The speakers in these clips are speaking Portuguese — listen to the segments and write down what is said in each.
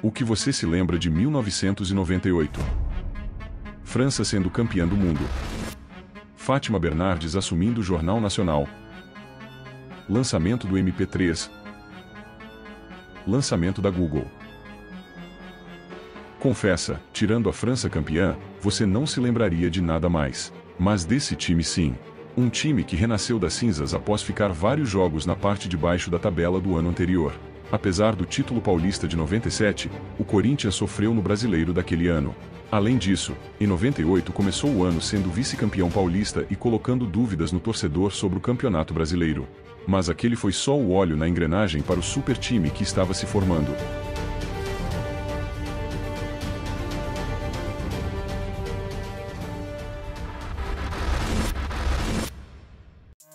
O que você se lembra de 1998? França sendo campeã do mundo. Fátima Bernardes assumindo o Jornal Nacional. Lançamento do MP3. Lançamento da Google. Confessa, tirando a França campeã, você não se lembraria de nada mais. Mas desse time sim. Um time que renasceu das cinzas após ficar vários jogos na parte de baixo da tabela do ano anterior. Apesar do título paulista de 97, o Corinthians sofreu no Brasileiro daquele ano. Além disso, em 98 começou o ano sendo vice-campeão paulista e colocando dúvidas no torcedor sobre o Campeonato Brasileiro. Mas aquele foi só o óleo na engrenagem para o super time que estava se formando.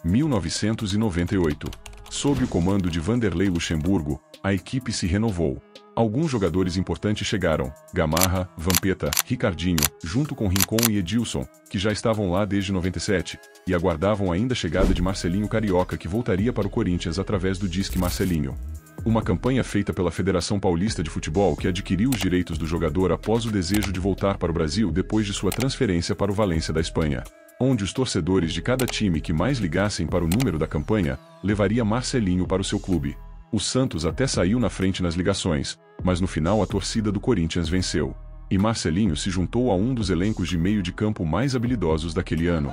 Em 1998. Sob o comando de Vanderlei Luxemburgo, a equipe se renovou. Alguns jogadores importantes chegaram: Gamarra, Vampeta, Ricardinho, junto com Rincon e Edilson, que já estavam lá desde 97, e aguardavam ainda a chegada de Marcelinho Carioca, que voltaria para o Corinthians através do Disque Marcelinho. Uma campanha feita pela Federação Paulista de Futebol que adquiriu os direitos do jogador após o desejo de voltar para o Brasil depois de sua transferência para o Valência da Espanha, onde os torcedores de cada time que mais ligassem para o número da campanha, levaria Marcelinho para o seu clube. O Santos até saiu na frente nas ligações, mas no final a torcida do Corinthians venceu. E Marcelinho se juntou a um dos elencos de meio de campo mais habilidosos daquele ano.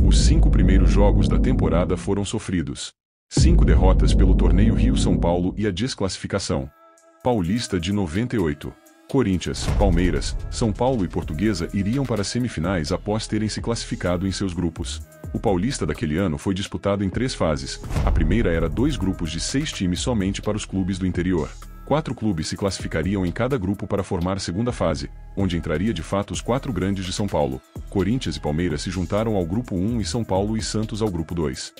Os 5 primeiros jogos da temporada foram sofridos. 5 derrotas pelo torneio Rio-São Paulo e a desclassificação. Paulista de 98. Corinthians, Palmeiras, São Paulo e Portuguesa iriam para as semifinais após terem se classificado em seus grupos. O Paulista daquele ano foi disputado em 3 fases. A primeira era 2 grupos de 6 times somente para os clubes do interior. 4 clubes se classificariam em cada grupo para formar a segunda fase, onde entraria de fato os 4 grandes de São Paulo. Corinthians e Palmeiras se juntaram ao grupo 1 e São Paulo e Santos ao grupo 2.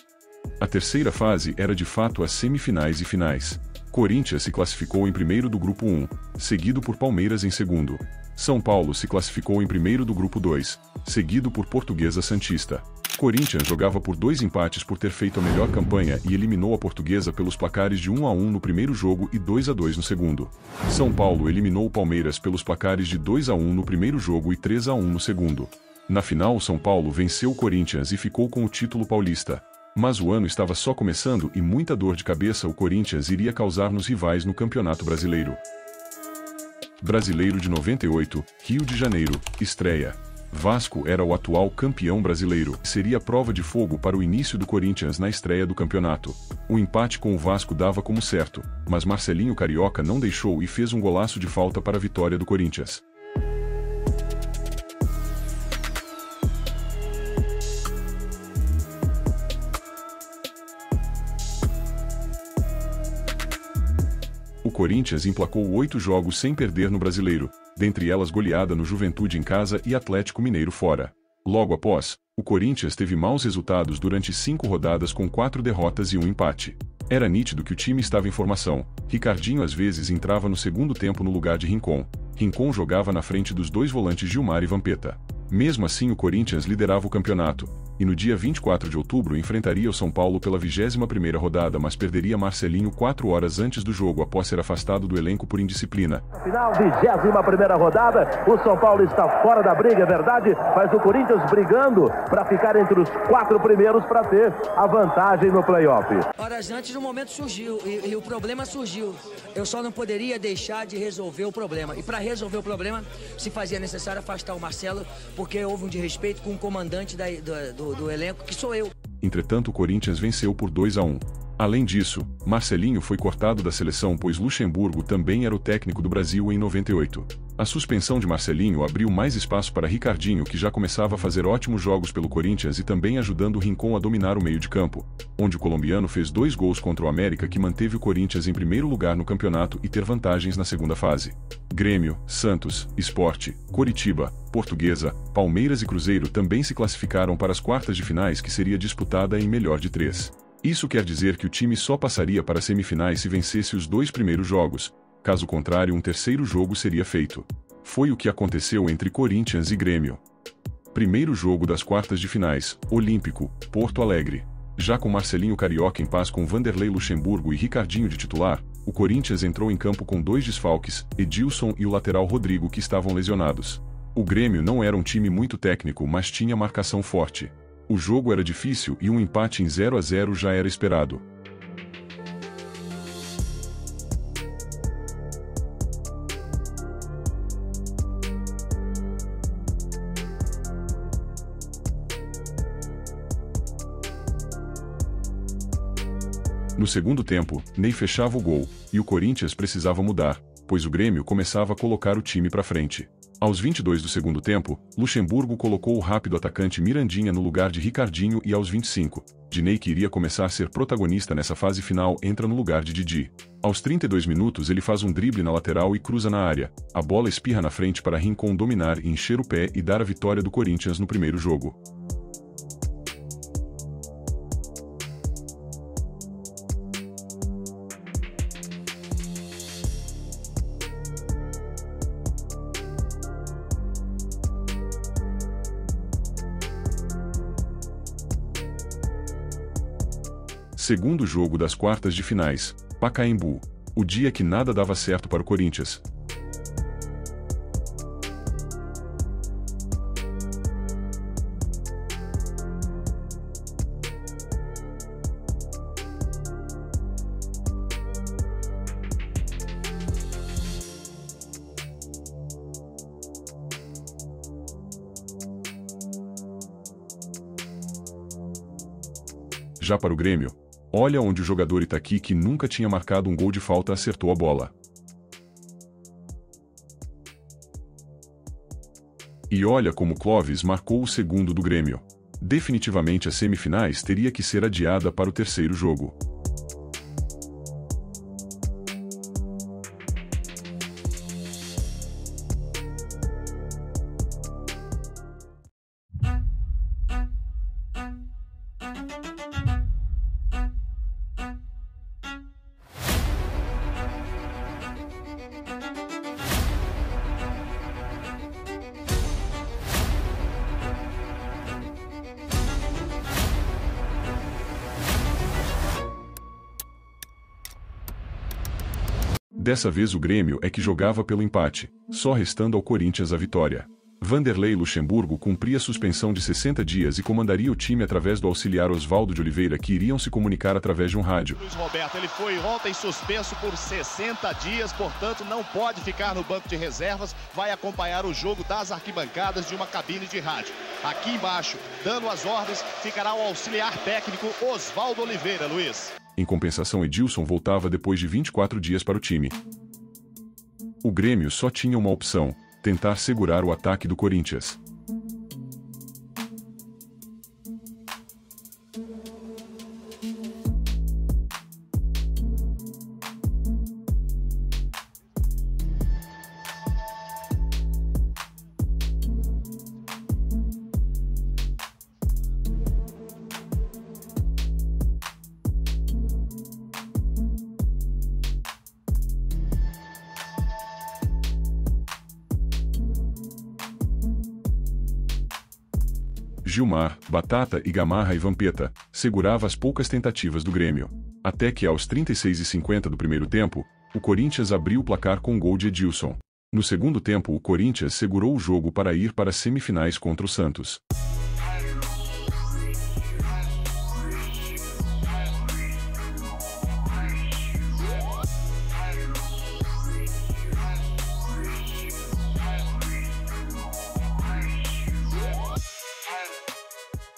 A terceira fase era de fato as semifinais e finais. Corinthians se classificou em primeiro do grupo 1, seguido por Palmeiras em segundo. São Paulo se classificou em primeiro do grupo 2, seguido por Portuguesa Santista. Corinthians jogava por 2 empates por ter feito a melhor campanha e eliminou a Portuguesa pelos placares de 1-1 no primeiro jogo e 2-2 no segundo. São Paulo eliminou o Palmeiras pelos placares de 2-1 no primeiro jogo e 3-1 no segundo. Na final, o São Paulo venceu o Corinthians e ficou com o título paulista. Mas o ano estava só começando e muita dor de cabeça o Corinthians iria causar nos rivais no Campeonato Brasileiro. Brasileiro de 98, Rio de Janeiro, estreia. Vasco era o atual campeão brasileiro. Seria prova de fogo para o início do Corinthians na estreia do campeonato. O empate com o Vasco dava como certo, mas Marcelinho Carioca não deixou e fez um golaço de falta para a vitória do Corinthians. O Corinthians emplacou 8 jogos sem perder no Brasileiro, dentre elas goleada no Juventude em casa e Atlético Mineiro fora. Logo após, o Corinthians teve maus resultados durante 5 rodadas com 4 derrotas e 1 empate. Era nítido que o time estava em formação. Ricardinho às vezes entrava no segundo tempo no lugar de Rincon. Rincon jogava na frente dos 2 volantes Gilmar e Vampeta. Mesmo assim o Corinthians liderava o campeonato, e no dia 24 de outubro enfrentaria o São Paulo pela 21ª rodada, mas perderia Marcelinho 4 horas antes do jogo após ser afastado do elenco por indisciplina. Final, 21ª rodada, o São Paulo está fora da briga, é verdade, mas o Corinthians brigando para ficar entre os 4 primeiros para ter a vantagem no playoff. Horas antes o momento surgiu e o problema surgiu. Eu só não poderia deixar de resolver o problema. E para resolver o problema, se fazia necessário afastar o Marcelo, porque houve um desrespeito com o comandante do elenco, que sou eu. Entretanto, o Corinthians venceu por 2-1. Além disso, Marcelinho foi cortado da seleção pois Luxemburgo também era o técnico do Brasil em 98. A suspensão de Marcelinho abriu mais espaço para Ricardinho, que já começava a fazer ótimos jogos pelo Corinthians e também ajudando o Rincon a dominar o meio de campo, onde o colombiano fez 2 gols contra o América, que manteve o Corinthians em primeiro lugar no campeonato e ter vantagens na segunda fase. Grêmio, Santos, Sport, Coritiba, Portuguesa, Palmeiras e Cruzeiro também se classificaram para as quartas de finais, que seria disputada em melhor de 3. Isso quer dizer que o time só passaria para as semifinais se vencesse os 2 primeiros jogos. Caso contrário, um terceiro jogo seria feito. Foi o que aconteceu entre Corinthians e Grêmio. Primeiro jogo das quartas de finais, Olímpico, Porto Alegre. Já com Marcelinho Carioca em paz com Vanderlei Luxemburgo e Ricardinho de titular, o Corinthians entrou em campo com 2 desfalques, Edilson e o lateral Rodrigo, que estavam lesionados. O Grêmio não era um time muito técnico, mas tinha marcação forte. O jogo era difícil e um empate em 0-0 já era esperado. No segundo tempo, Ney fechava o gol, e o Corinthians precisava mudar, pois o Grêmio começava a colocar o time para frente. Aos 22 do segundo tempo, Luxemburgo colocou o rápido atacante Mirandinha no lugar de Ricardinho e aos 25, Ney, que iria começar a ser protagonista nessa fase final, entra no lugar de Didi. Aos 32 minutos ele faz um drible na lateral e cruza na área. A bola espirra na frente para Rincon dominar e encher o pé e dar a vitória do Corinthians no primeiro jogo. Segundo jogo das quartas de finais, Pacaembu. O dia que nada dava certo para o Corinthians. Já para o Grêmio, olha onde o jogador Itaqui, que nunca tinha marcado um gol de falta, acertou a bola. E olha como Clóvis marcou o segundo do Grêmio. Definitivamente as semifinais teria que ser adiada para o terceiro jogo. Dessa vez o Grêmio é que jogava pelo empate, só restando ao Corinthians a vitória. Vanderlei Luxemburgo cumpria suspensão de 60 dias e comandaria o time através do auxiliar Oswaldo de Oliveira, que iriam se comunicar através de um rádio. Luiz Roberto, ele foi ontem suspenso por 60 dias, portanto não pode ficar no banco de reservas, vai acompanhar o jogo das arquibancadas de uma cabine de rádio. Aqui embaixo, dando as ordens, ficará o auxiliar técnico Oswaldo Oliveira, Luiz. Em compensação, Edilson voltava depois de 24 dias para o time. O Grêmio só tinha uma opção: tentar segurar o ataque do Corinthians. Gilmar, Batata e Gamarra e Vampeta segurava as poucas tentativas do Grêmio. Até que aos 36:50 do primeiro tempo, o Corinthians abriu o placar com um gol de Edilson. No segundo tempo, o Corinthians segurou o jogo para ir para as semifinais contra o Santos.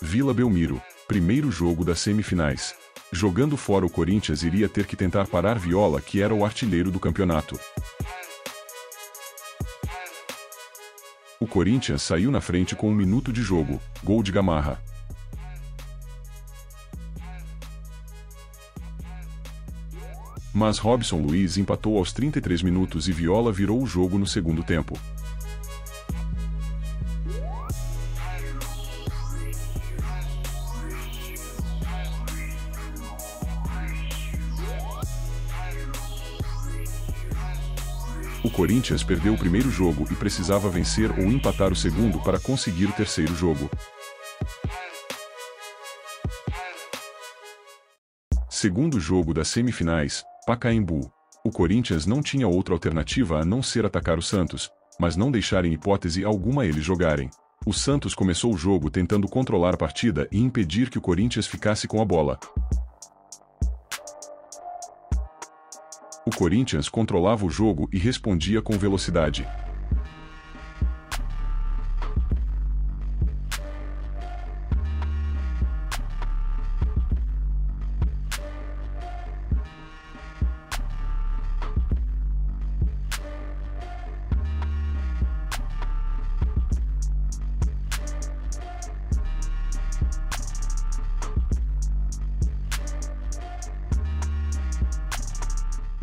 Vila Belmiro, primeiro jogo das semifinais. Jogando fora, o Corinthians iria ter que tentar parar Viola, que era o artilheiro do campeonato. O Corinthians saiu na frente com 1 minuto de jogo, gol de Gamarra. Mas Robson Luiz empatou aos 33 minutos e Viola virou o jogo no segundo tempo. O Corinthians perdeu o primeiro jogo e precisava vencer ou empatar o segundo para conseguir o terceiro jogo. Segundo jogo das semifinais, Pacaembu. O Corinthians não tinha outra alternativa a não ser atacar o Santos, mas não deixar em hipótese alguma eles jogarem. O Santos começou o jogo tentando controlar a partida e impedir que o Corinthians ficasse com a bola. O Corinthians controlava o jogo e respondia com velocidade.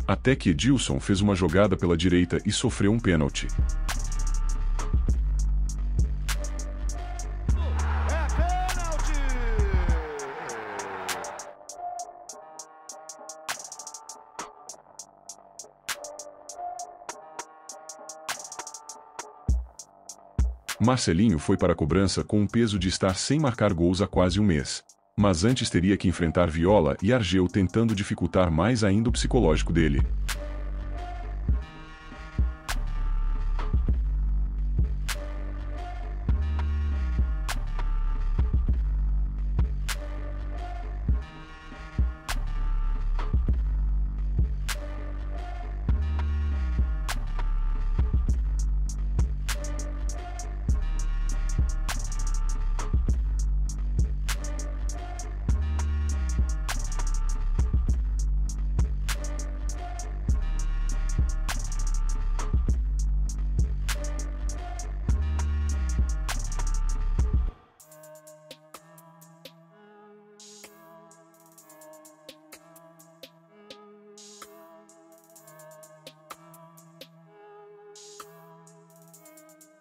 Até que Edilson fez uma jogada pela direita e sofreu um pênalti. Marcelinho foi para a cobrança com o peso de estar sem marcar gols há quase um mês. Mas antes teria que enfrentar Viola e Argel tentando dificultar mais ainda o psicológico dele.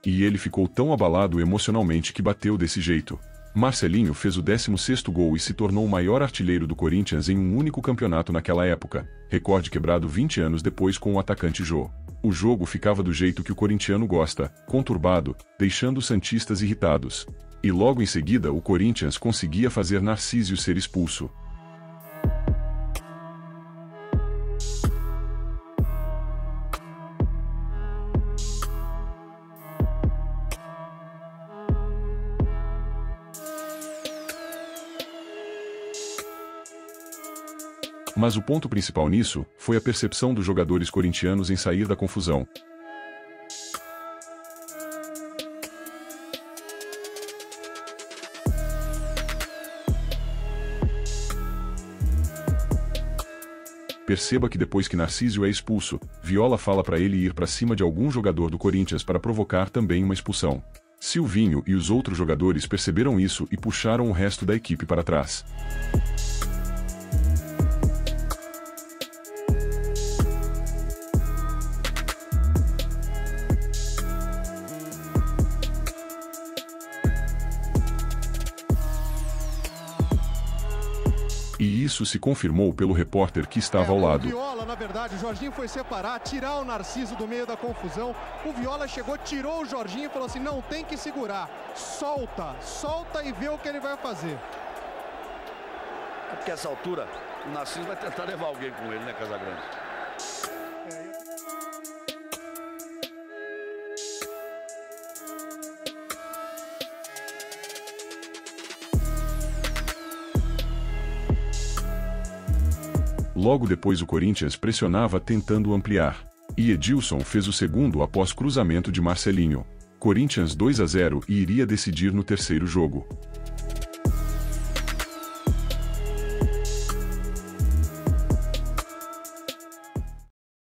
E ele ficou tão abalado emocionalmente que bateu desse jeito. Marcelinho fez o 16º gol e se tornou o maior artilheiro do Corinthians em um único campeonato naquela época, recorde quebrado 20 anos depois com o atacante Jô. O jogo ficava do jeito que o corintiano gosta, conturbado, deixando os santistas irritados. E logo em seguida o Corinthians conseguia fazer Narcísio ser expulso. Mas o ponto principal nisso foi a percepção dos jogadores corintianos em sair da confusão. Perceba que depois que Narcísio é expulso, Viola fala para ele ir para cima de algum jogador do Corinthians para provocar também uma expulsão. Silvinho e os outros jogadores perceberam isso e puxaram o resto da equipe para trás. E isso se confirmou pelo repórter que estava ao lado. O Viola, na verdade, o Jorginho foi separar, tirar o Narciso do meio da confusão. O Viola chegou, tirou o Jorginho e falou assim, não, tem que segurar. Solta, solta e vê o que ele vai fazer. É porque essa altura, o Narciso vai tentar levar alguém com ele, né, Casagrande? Logo depois o Corinthians pressionava tentando ampliar. E Edilson fez o segundo após cruzamento de Marcelinho. Corinthians 2-0 e iria decidir no terceiro jogo.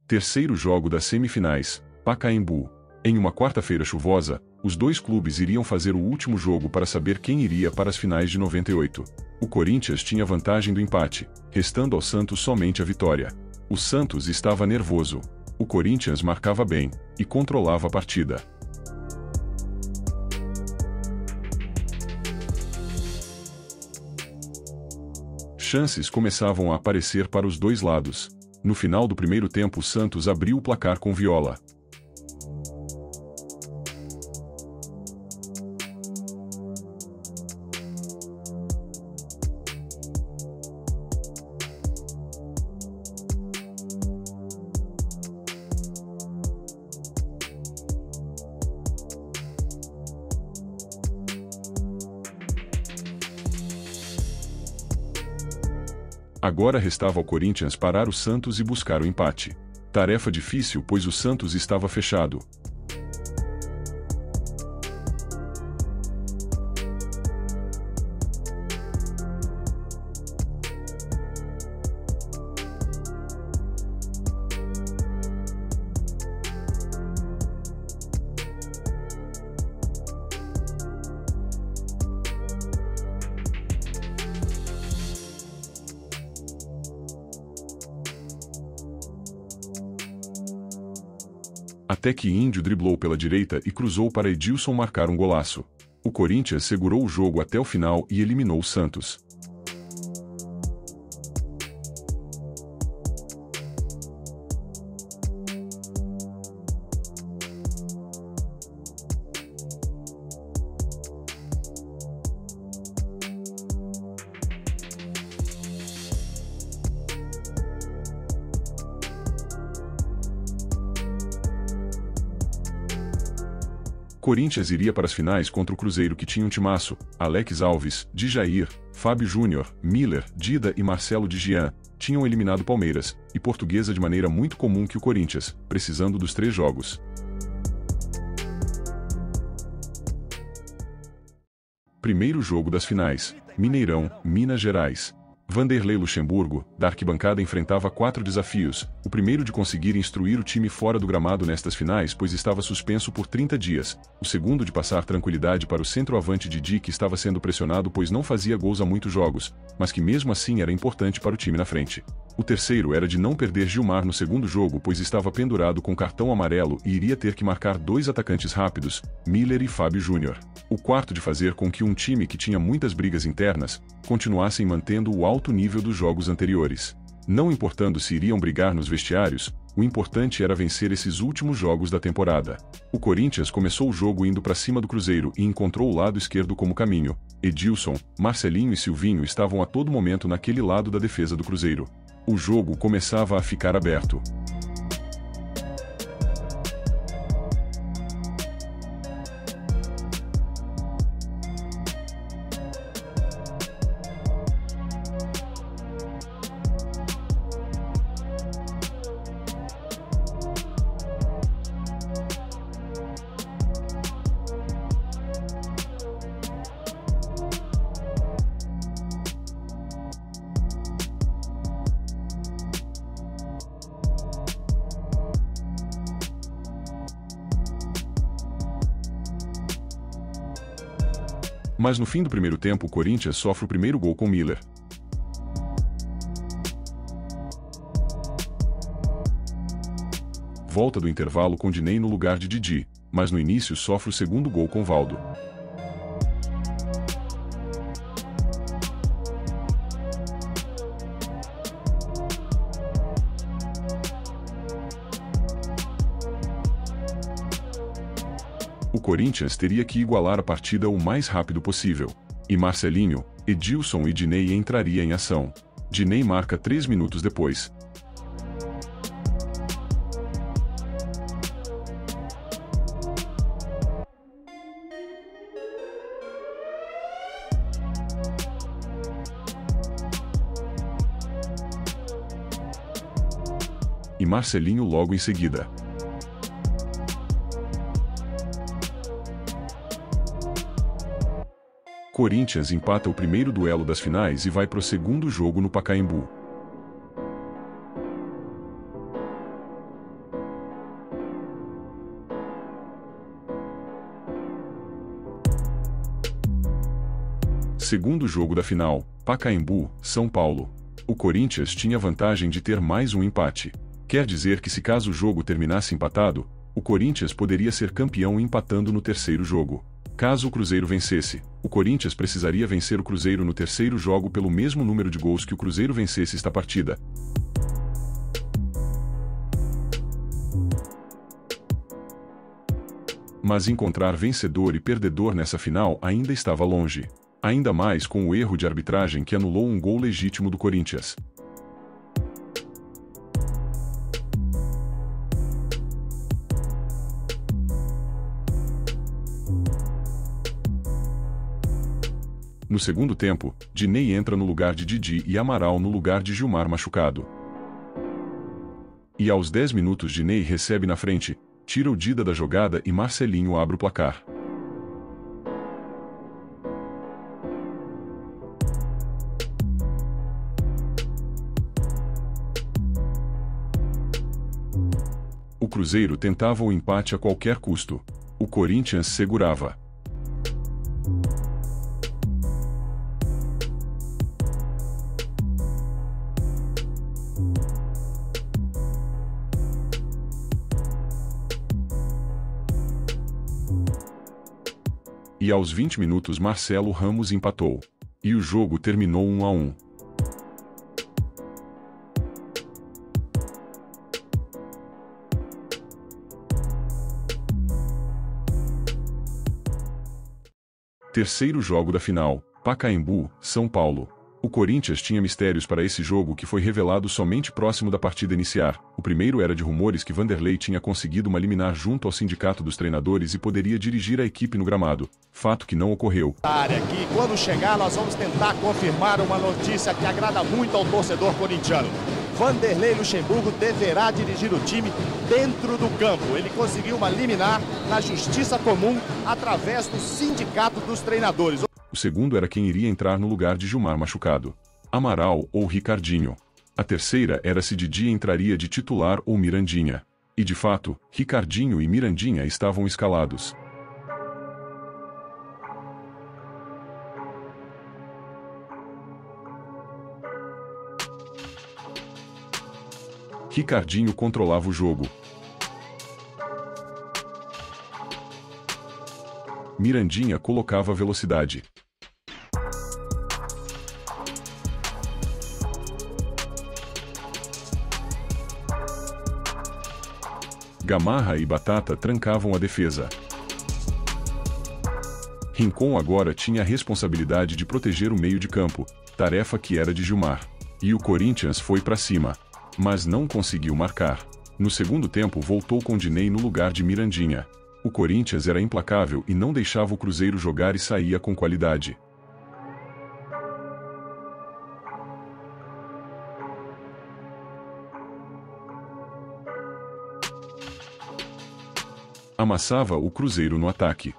Terceiro jogo das semifinais, Pacaembu. Em uma quarta-feira chuvosa, os dois clubes iriam fazer o último jogo para saber quem iria para as finais de 98. O Corinthians tinha vantagem do empate, restando ao Santos somente a vitória. O Santos estava nervoso. O Corinthians marcava bem e controlava a partida. Chances começavam a aparecer para os dois lados. No final do primeiro tempo o Santos abriu o placar com Viola. Agora restava ao Corinthians parar o Santos e buscar o empate. Tarefa difícil, pois o Santos estava fechado. Até que Índio driblou pela direita e cruzou para Edilson marcar um golaço. O Corinthians segurou o jogo até o final e eliminou o Santos. Corinthians iria para as finais contra o Cruzeiro, que tinha um timaço: Alex Alves, Djair, Fábio Júnior, Miller, Dida e Marcelo de Jean. Tinham eliminado Palmeiras e Portuguesa de maneira muito comum que o Corinthians, precisando dos 3 jogos. Primeiro jogo das finais: Mineirão, Minas Gerais. Vanderlei Luxemburgo, da arquibancada, enfrentava 4 desafios. O primeiro de conseguir instruir o time fora do gramado nestas finais, pois estava suspenso por 30 dias. O segundo de passar tranquilidade para o centroavante Didi, que estava sendo pressionado pois não fazia gols há muitos jogos, mas que mesmo assim era importante para o time na frente. O terceiro era de não perder Gilmar no segundo jogo, pois estava pendurado com cartão amarelo e iria ter que marcar 2 atacantes rápidos, Miller e Fábio Júnior. O quarto de fazer com que um time que tinha muitas brigas internas continuassem mantendo o alto nível dos jogos anteriores. Não importando se iriam brigar nos vestiários, o importante era vencer esses últimos jogos da temporada. O Corinthians começou o jogo indo para cima do Cruzeiro e encontrou o lado esquerdo como caminho. Edilson, Marcelinho e Silvinho estavam a todo momento naquele lado da defesa do Cruzeiro. O jogo começava a ficar aberto. Mas no fim do primeiro tempo o Corinthians sofre o primeiro gol com Miller. Volta do intervalo com Diney no lugar de Didi, mas no início sofre o segundo gol com Valdo. O Corinthians teria que igualar a partida o mais rápido possível. E Marcelinho, Edilson e Diney entraria em ação. Diney marca 3 minutos depois. E Marcelinho logo em seguida. Corinthians empata o primeiro duelo das finais e vai pro segundo jogo no Pacaembu. Segundo jogo da final, Pacaembu, São Paulo. O Corinthians tinha vantagem de ter mais um empate. Quer dizer que se caso o jogo terminasse empatado, o Corinthians poderia ser campeão empatando no terceiro jogo. Caso o Cruzeiro vencesse, o Corinthians precisaria vencer o Cruzeiro no terceiro jogo pelo mesmo número de gols que o Cruzeiro vencesse esta partida. Mas encontrar vencedor e perdedor nessa final ainda estava longe. Ainda mais com o erro de arbitragem que anulou um gol legítimo do Corinthians. No segundo tempo, Diney entra no lugar de Didi e Amaral no lugar de Gilmar machucado. E aos 10 minutos Diney recebe na frente, tira o Dida da jogada e Marcelinho abre o placar. O Cruzeiro tentava o empate a qualquer custo. O Corinthians segurava. E aos 20 minutos Marcelo Ramos empatou. E o jogo terminou 1-1. Terceiro jogo da final, Pacaembu, São Paulo. O Corinthians tinha mistérios para esse jogo que foi revelado somente próximo da partida iniciar. O primeiro era de rumores que Vanderlei tinha conseguido uma liminar junto ao sindicato dos treinadores e poderia dirigir a equipe no gramado, fato que não ocorreu. Que quando chegar nós vamos tentar confirmar uma notícia que agrada muito ao torcedor corintiano. Vanderlei Luxemburgo deverá dirigir o time dentro do campo. Ele conseguiu uma liminar na Justiça Comum através do sindicato dos treinadores. O segundo era quem iria entrar no lugar de Gilmar machucado, Amaral ou Ricardinho. A terceira era se Didi entraria de titular ou Mirandinha. E de fato, Ricardinho e Mirandinha estavam escalados. Ricardinho controlava o jogo. Mirandinha colocava velocidade. Gamarra e Batata trancavam a defesa. Rincon agora tinha a responsabilidade de proteger o meio de campo, tarefa que era de Gilmar. E o Corinthians foi para cima, mas não conseguiu marcar. No segundo tempo voltou com Diney no lugar de Mirandinha. O Corinthians era implacável e não deixava o Cruzeiro jogar e saía com qualidade. Amassava o Cruzeiro no ataque.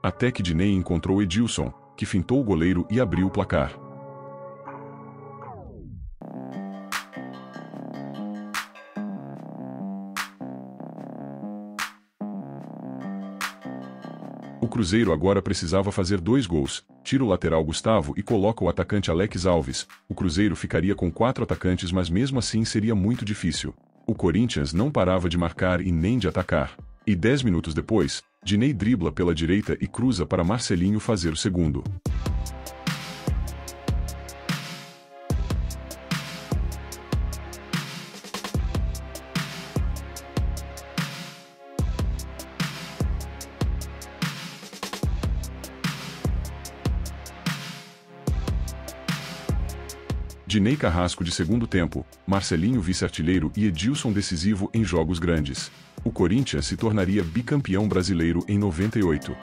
Até que Diney encontrou Edilson, que fintou o goleiro e abriu o placar. O Cruzeiro agora precisava fazer 2 gols, tira o lateral Gustavo e coloca o atacante Alex Alves. O Cruzeiro ficaria com 4 atacantes, mas mesmo assim seria muito difícil. O Corinthians não parava de marcar e nem de atacar. E 10 minutos depois, Diney dribla pela direita e cruza para Marcelinho fazer o segundo. Diney Carrasco de segundo tempo, Marcelinho vice-artilheiro e Edilson decisivo em jogos grandes. O Corinthians se tornaria bicampeão brasileiro em 98.